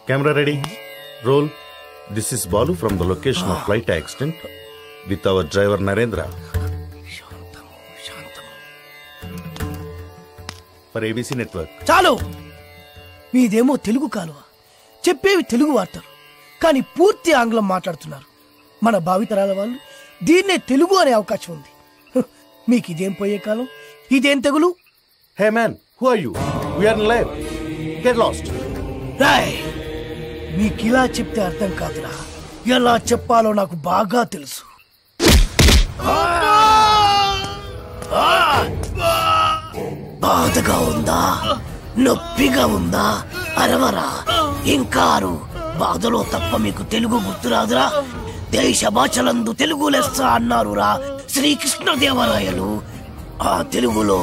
Camera ready. Roll. This is Balu from the location of flight accident with our driver Narendra. For ABC Network. చాలు మీదేమో తెలుగు కాలువ, చెప్పేవి తెలుగు వార్తలు, కానీ పూర్తి ఆంగ్లం మాట్లాడుతున్నారు. మన భావితరాల వాళ్ళు దీన్నే తెలుగు అనే అవకాశం ఉంది. మీకు ఇదేం పోయే కాలం, ఇదేం తెగులు? Hey man, who are you? We are in live. Get lost. Roy, మీకు ఇలా చెప్తే అర్థం కాదురా, ఎలా చెప్పాలో నాకు బాగా తెలుసు. బాధగా ఉందా, నొప్పిగా ఉందా? అరవరా, ఇంకారు. బాధలో తప్ప మీకు తెలుగు గుర్తురాదురా? దేశ భాషలందు తెలుగు లెస్స అన్నారురా శ్రీకృష్ణదేవరాయలు. ఆ తెలుగులో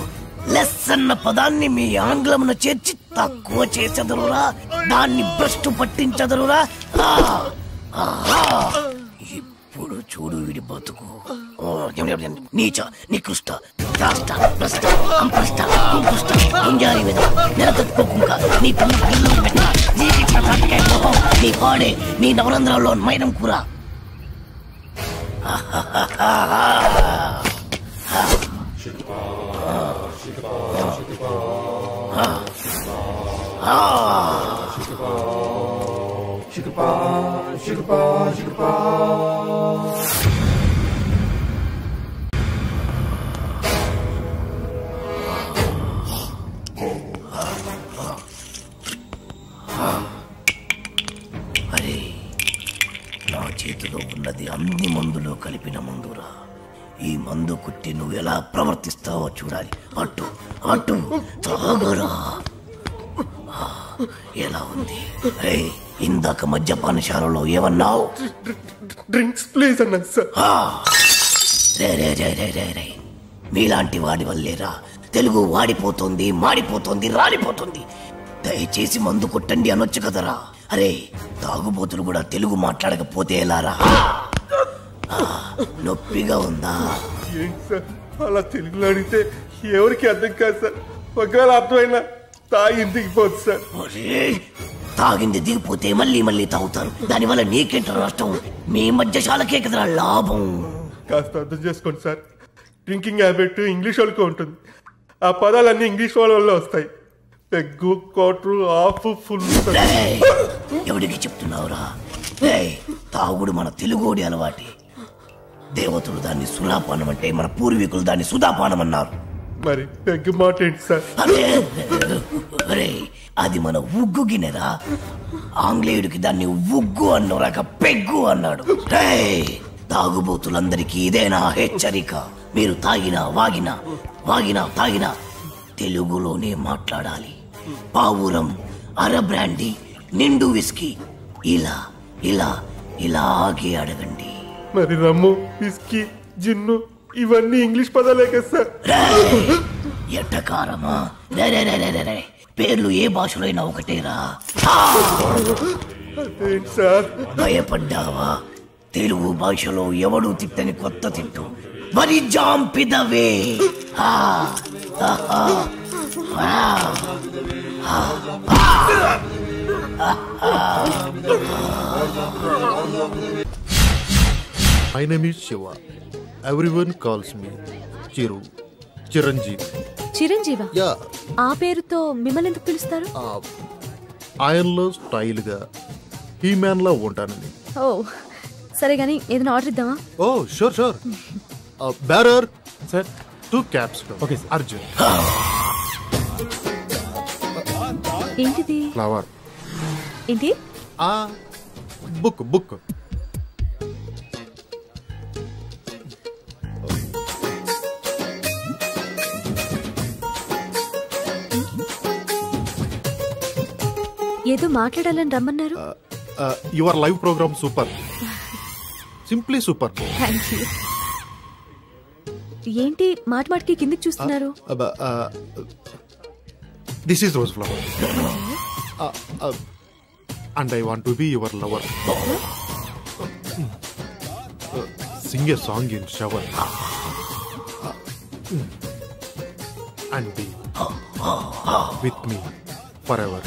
లెస్ అన్న పదాన్ని మీ ఆంగ్లమున చేర్చి తక్కువ చేసెదరురా, దాన్ని భ్రష్టు పట్టించదరురా. ఇప్పుడు చూడు వీడి బతుకు. నీచ, నికృష్ట, రాష్ట, భ్రష్ట, అంప్రష్ట, కుంకుష్ట, గుంజారి విధ, నిరతత్వకుంక, నీ పిల్ల పిల్లలు పెట్ట, నీ పాడే, నీ నవరంధ్రాల్లో మైనం కూర. అరే, నా చేతిలో ఉన్నది అన్ని మందులో కలిపిన మందురా. ఈ మందు కుట్టి నువ్వు ఎలా ప్రవర్తిస్తావో చూడాలి. అటు అటు తాగరా. ఎలా ఉంది? ఇందాక మద్యపానశాలలో ఏమన్నావు? డ్రింక్స్ ప్లీజ్ అన్నాను సార్. రే, మీలాంటి వాడి వల్లేరా తెలుగు వాడిపోతుంది, మాడిపోతుంది, రాలిపోతుంది. దయచేసి మందు కొట్టండి అనొచ్చు కదరా. అరే, తాగుబోతులు కూడా తెలుగు మాట్లాడకపోతే ఎలారా? నొప్పిగా ఉందా? ఏంటి సార్ అలా తెలుగులో అడిగితే ఎవరికి అర్థం కాదు సార్. ఒకవేళ అర్థమైనా తాగి దిగిపోదు సార్. తాగింది దిగిపోతే మళ్ళీ మళ్ళీ తాగుతారు. దానివల్ల నీకేంట నష్టం? మీ మధ్యశాలకే కదరా లాభం. కాస్త అర్థం చేసుకోండి సార్. డ్రింకింగ్ హ్యాబిట్ ఇంగ్లీష్ వాళ్ళకి ఉంటుంది. ఆ పదాలన్నీ ఇంగ్లీష్ వాళ్ళ వల్ల వస్తాయి. Peg, quarter, half, full. ఎవడికి చెప్తున్నావురా? తాగుడు మన తెలుగోడి అలవాటి. దేవతలు దాన్ని సురాపానం అంటే, మన పూర్వీకులు దాన్ని సుధాపానం అన్నారు. మరి పెగ్గు మాట ఏంటి సార్? అరే, అది మన ఉగ్గు గిన్నెరా. ఆంగ్లేయుడికి దాన్ని ఉగ్గు అన్నరాక పెగ్గు అన్నాడు. తాగుబోతులందరికీ ఇదేనా హెచ్చరిక? మీరు తాగినా తాగినా తెలుగులోనే మాట్లాడాలి. పావురం, అర బ్రాండీ, నిండు విస్కీ ఇలా ఇలా ఇలాగే అడగండి. మరి రమ్ము, విస్కీ, జిన్ను ఇవన్నీ ఇంగ్లీష్ పదాలే కదా సార్. ఎట్టకారమా? పేర్లు ఏ భాషలో అయినా ఒకటేరా. సార్ భయపడ్డావా? తెలుగు భాషలో ఎవడు తిట్టని కొత్త తిట్టు మరి జాంపిదవే. My name is Shiva. Everyone calls me Chiranjeevi. చిరంజీవా? యా. ఆ పేరుతో మిమ్మల్ని ఎందుకు పిలుస్తారు? ఆయనలో స్టైల్ గా హీమ్యాన్ లా ఉంటానని. ఓ సరే గానీ ఏదైనా ఆర్డర్ ఇద్దామా? ఓ sure. Bearer sir, 2 cups. Okay Arjun. ఏంటిది? ఫ్లవర్. ఏంటి? బుక్. ఏదో మాట్లాడాలని రమ్మన్నారు. Your live programme super, simply super. Thank you. ఏంటి మాటికి కిందికి చూస్తున్నారు? This is rose flower and I want to be your lover. Sing a song in shower and be with me forever.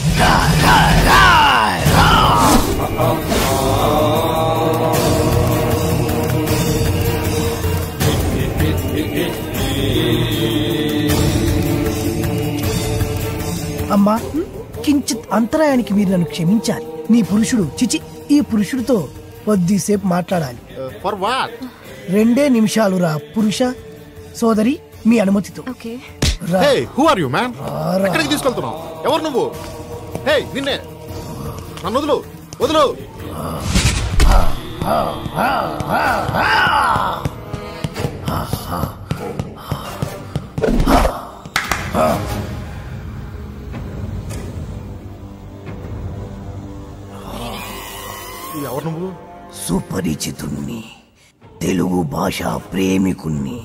అమ్మా, కించిత్ అంతరాయానికి మీరు నన్ను క్షమించాలి. మీ పురుషుడు చిచి ఈ పురుషుడితో కొద్దిసేపు మాట్లాడాలి. For what? 2 నిమిషాలు రా పురుష. సోదరి మీ అనుమతితో. Okay. Hey, who are you man? ఎక్కడికి తీసుకెళ్తున్నావు? ఎవరు నువ్వు? హే, నిన్నే. నన్ను వదులు, వదులు. ఎవరు నువ్వు? సుపరిచితుణ్ణి, తెలుగు భాష ప్రేమికుణ్ణి.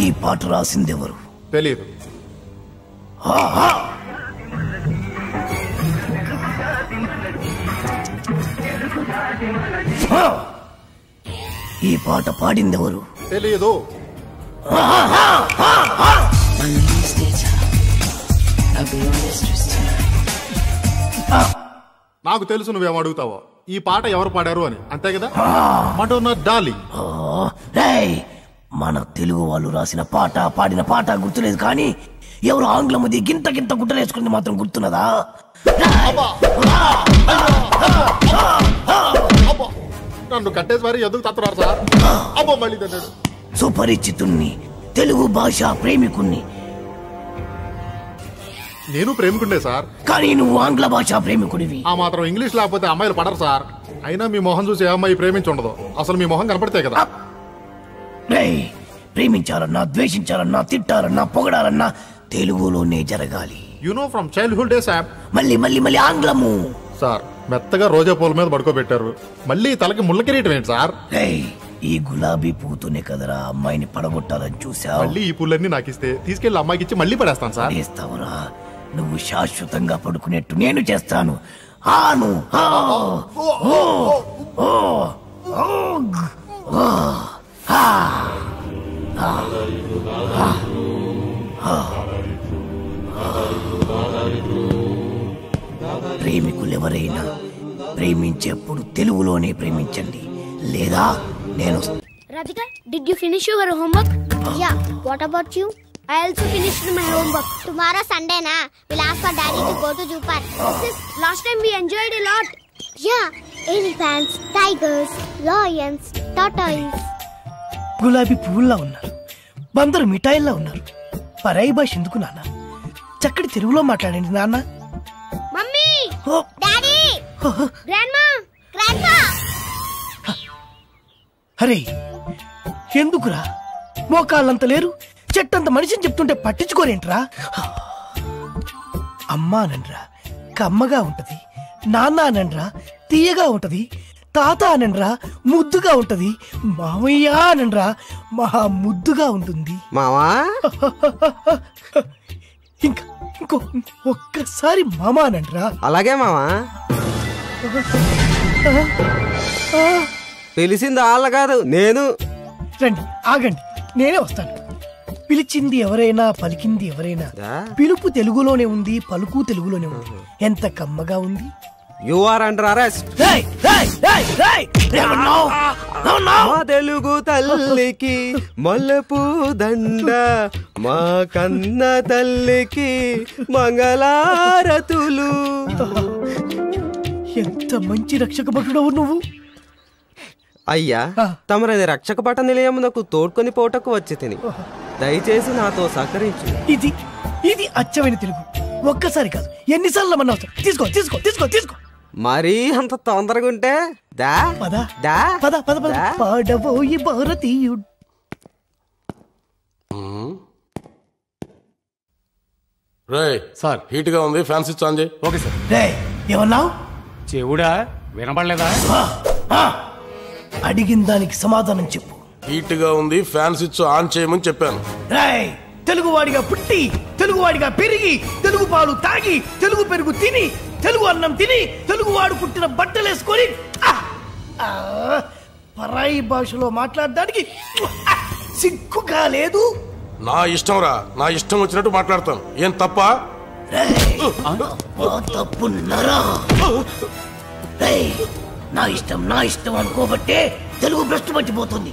ఈ పాట రాసిందెవరు? తెలియదు. ఈ పాట పాడిందెవరు? తెలియదు. నాకు తెలుసు నువ్వేం అడుగుతావో. ఈ పాట ఎవరు పాడారు అని, అంతే కదా? Madonna darling. మన తెలుగు వాళ్ళు రాసిన పాట పాడిన పాట గుర్తులేదు, కానీ ఎవరు ఆంగ్లమది గింత గింత గుట్టలేసుకుంది మాత్రం గుర్తున్నదా? నన్ను కట్టేసి మరి ఎందుకు తత్తున్నారు సార్? అబ్బో మళ్ళీ తన్నాడు. సుపరిచితుణ్ణి, తెలుగు భాష ప్రేమికుణ్ణి. నేను ప్రేమికుండే సార్, కానీ నువ్వు ఆంగ్ల భాష ప్రేమికుడివి. ఆ మాత్రం ఇంగ్లీష్ లేకపోతే అమ్మాయిలు పడరు సార్. అయినా మీ మొహం చూసి ఏ అమ్మాయి ప్రేమించి ఉండదు. అసలు మీ మొహం కనపడితే కదా. ప్రేమించాలన్నా, ద్వేషించాలన్నా, తిట్టాలన్నా, పొగడాలన్నా తెలుగులోనే జరగాలి. You know from childhood days. మళ్ళీ మళ్ళీ మళ్ళీ ఆంగ్లము. సార్, మెత్తగా రోజా పూల మీద పడుకోబెట్టారు, మళ్ళీ తలకి ముళ్ళ కిరీటం ఏంటి సార్? ఈ గులాబీ పూతోనే కదరా అమ్మాయిని పడగొట్టాలని చూసావు. మళ్ళీ ఈ పూలన్నీ నాకు ఇస్తే తీసుకెళ్లి అమ్మాయికి ఇచ్చి మళ్ళీ పడేస్తాను సార్. చేస్తావురా? నువ్వు శాశ్వతంగా పడుకునేట్టు నేను చేస్తాను. ఆను ప్రేమికులెవరైనా ప్రేమించేప్పుడు తెలుగులోనే ప్రేమించండి, లేదా నేను. Radhika, did you finish your homework? Yeah. What about you? I also finished my homework. Tomorrow Sunday na, we'll ask for daddy to go to zoo park. Last time we enjoyed a lot. Yeah. Elephants, tigers, lions, tortoise. గులాబీ పువ్వుల్లా ఉన్నారు, బందరు మిఠాయిల్లా ఉన్నారు. పరాయి భాష ఎందుకు నాన్న? చక్కటి తెలుగులో మాట్లాడండి నాన్న. Mummy! Daddy! Grandma! Grandpa! అరే ఎందుకురా? మోకాళ్ళంత లేరు, చెట్టంత మనిషిని చెప్తుంటే పట్టించుకోరేంట్రా? అమ్మా అనండ్రా కమ్మగా ఉంటది, నాన్న అనండ్రా తీయగా ఉంటది, తాత అనండ్రా ముద్దుగా ఉంటది, మామయ్య అనండ్రా మహా ముద్దుగా ఉంటుంది. మావా ఇంకో ఒక్కసారి మామా అనండ్రా. అలాగే మావా. పిలిచింది వాళ్ళ కాదు, నేను. రండి, ఆగండి, నేనే వస్తాను. పిలిచింది ఎవరైనా, పలికింది ఎవరైనా, పిలుపు తెలుగులోనే ఉంది, పలుకు తెలుగులోనే ఉంది. ఎంత కమ్మగా ఉంది. You are under arrest. మా తెలుగు తల్లికి మల్లెపూ దండ, మా కన్న తల్లికి మంగళారతులు. ఎంత మంచి రక్షక భటుడవు నువ్వు. అయ్యా, తమరది రక్షక భట నిలయమునకు తోడ్కొని పోటకు వచ్చి తిని, దయచేసి నాతో సహకరించు. ఇది ఇది అచ్చమైన తెలుగు. ఒక్కసారి కాదు, ఎన్నిసార్లు మన అవసరం. తీసుకో తీసుకో తీసుకో తీసుకో. మరీ అంత తొందరగా ఉంటే దా పద దా పద పద పద. పాడబోయి భారతీయుడు. సార్ హీట్ గా ఉంది, ఫ్యాన్ స్విచ్ ఆన్ చేయి. Okay sir. ఏమన్నావు? చెవుడా వినపడలేదా? అడిగిన దానికి సమాధానం చెప్పు. హీట్ గా ఉంది, ఫ్యాన్ స్విచ్ ఆన్ చేయమని చెప్పాను. తెలుగువాడిగా పుట్టి, తెలుగువాడిగా పెరిగి, తెలుగు పాలు తాగి, తెలుగు పెరుగు తిని, తెలుగు అన్నం తిని, తెలుగువాడు పుట్టిన బట్టలేసుకొని పరాయి భాషలో మాట్లాడడానికి సిగ్గుగా లేదు. నా ఇష్టం రా, నా ఇష్టం వచ్చినట్టు మాట్లాడతాను. ఏం తప్ప? తప్పున్నారా? నా ఇష్టం అనుకోబట్టే తెలుగు భ్రష్టు పట్టిపోతుంది.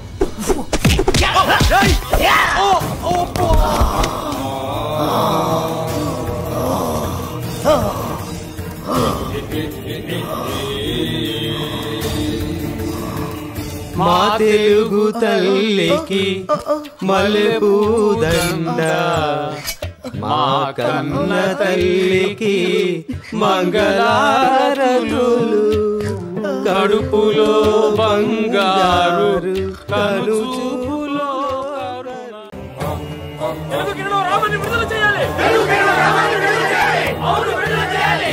మా తెలుగు తల్లికి మల్లెపూదండ, మా కన్న తల్లికి మంగళారతులు, కడుపులో బంగారు కనుచూపులో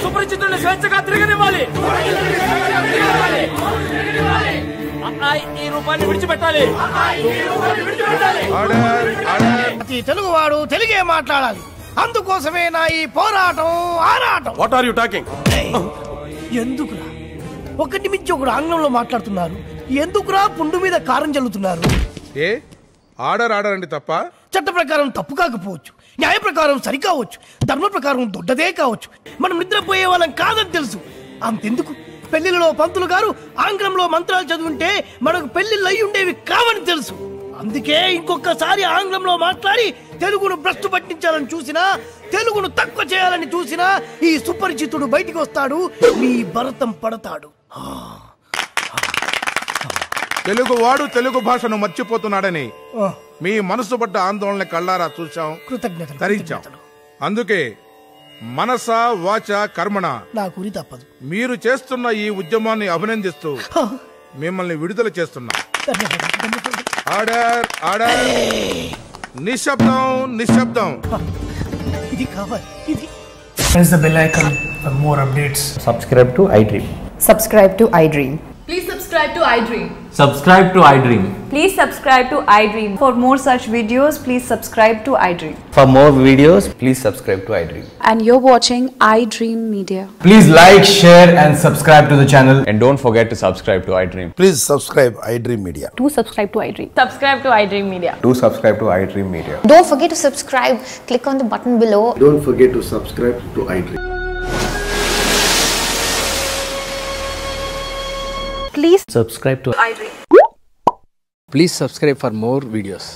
సుపరిచితుల్ని స్వేచ్ఛగా తిరగనివ్వాలి. ఈ రూపాన్ని విడిచిపెట్టాలి. ప్రతి తెలుగువాడు తెలుగే మాట్లాడాలి. అందుకోసమే నా ఈ పోరాటం ఆరాటం. What are you talking? ఎందుకురా ఒకటి మించి ఒకడు ఆంగ్లంలో మాట్లాడుతున్నారు? ఎందుకురా పుండు మీద కారం చల్లుతున్నారు? ఆర్డర్ అండి తప్ప. చట్ట ప్రకారం తప్పు కాకపోవచ్చు, న్యాయ ప్రకారం సరికావచ్చు, ధర్మ ప్రకారం దొడ్డదే కావచ్చు. మనం నిద్రపోయే వాళ్ళం కాదని తెలుసు. అంతెందుకు, పెళ్లిలో పంతులు గారు ఆంగ్లంలో మంత్రాలు చదువుంటే మనకు పెళ్లిళ్ళు అయి ఉండేవి కావని తెలుసు. అందుకే ఇంకొకసారి ఆంగ్లంలో మాట్లాడి తెలుగును భ్రష్టు పట్టించాలని చూసినా, తెలుగును తక్కువ చేయాలని చూసినా ఈ సుపరిచితుడు బయటికి వస్తాడు, మీ భరతం పడతాడు. తెలుగు వాడు తెలుగు భాషను మర్చిపోతున్నాడని మీ మనసు పడ్డ ఆందోళన కళ్ళారా చూశాం, ధరించాం. అందుకే మనస వాచ కర్మణ నా గురి తప్పదు. మీరు చేస్తున్న ఈ ఉద్యమాన్ని అభినందిస్తూ మిమ్మల్ని విడుదల చేస్తున్నా. Order order. నిశ్శబ్దం నిశ్శబ్దం. ఇది కావాలి. ఇది press the bell icon for more updates. Subscribe to iDream. Subscribe to iDream. Please subscribe to iDream. Subscribe to iDream. Please subscribe to iDream. For more such videos, please subscribe to iDream. For more videos, please subscribe to iDream. And you're watching iDream Media. Please like, share and subscribe to the channel. And don't forget to subscribe to iDream. Please subscribe iDream Media. Do subscribe to iDream. Subscribe to iDream Media. Do subscribe to iDream Media. Don't forget to subscribe. Click on the button below. Don't forget to subscribe to iDream. Please subscribe to iDream. Please subscribe for more videos.